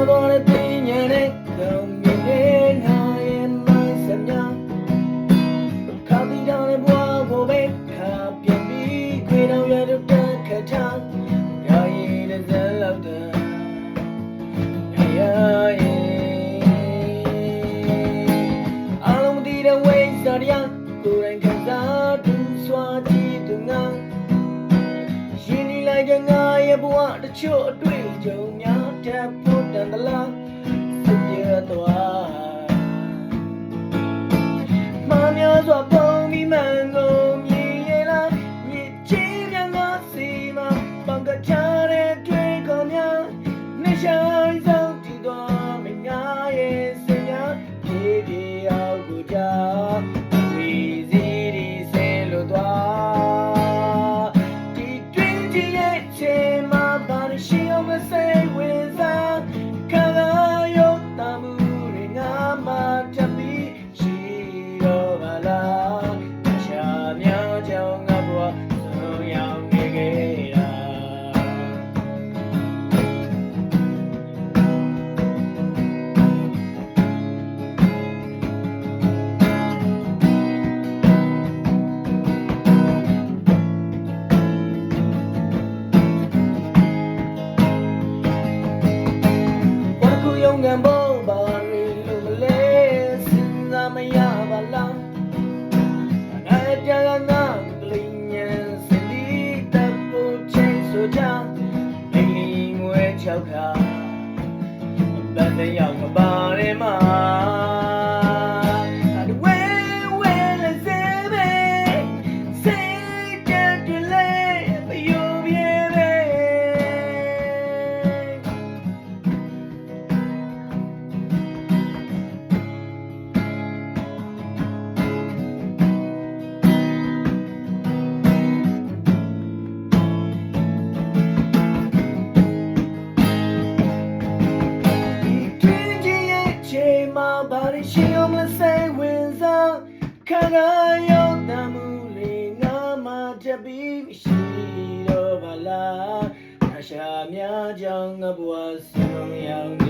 တော်တဲ့တင်ညာနဲ့ကောင်းမြင်နေငါရဲ့မိုင်းစမြခါပြီးတော့ဘွားကိုပဲခါပြန်ပြီးခွေတော်ရတဲ့ခက်ထားရာရင်တဲ့ဇက်လောက်တဲ့ရာရင်အလုံးဒီတဲ့ဝိဇာရကိုယ်တိုင်ခံစားသူစွာကြည့်သူငါရှင်နေလိုက်တဲ့ငါရဲ့ဘဝတချို့အတွေ့အကြုံများတတ်ဖို့တန်တလားစပြတ်သွားမများစွာပုံပြီးမှန်ကိုမြင်ရလားမြစ်ချင်းများငါစီမှာပန်ကချတဲ့တွေ့ခေါ်များနေဆိုင်ဆုံးတည်သွားမငါရဲ့စင်ညာပြေပြေအောင်ကိုကြောက်ငံဘောပါရီလူမလဲစဉ်းစားမရပါလားအဲ့ကြကငါကလေးညံစလီတပ်ဖို့ချင်းဆိုကြအိမ်ငွေချောက်ခါဘယ်တဲ့ရောက်မပါရဲမှာဘာလို့ရှိအောင်မsayဝင်စားခါကရောက်တမှုလေးငါမှတက်ပြီးမရှိတော့ပါလားအရှာများကြောင့်ငါဘဝဆုံးရောက်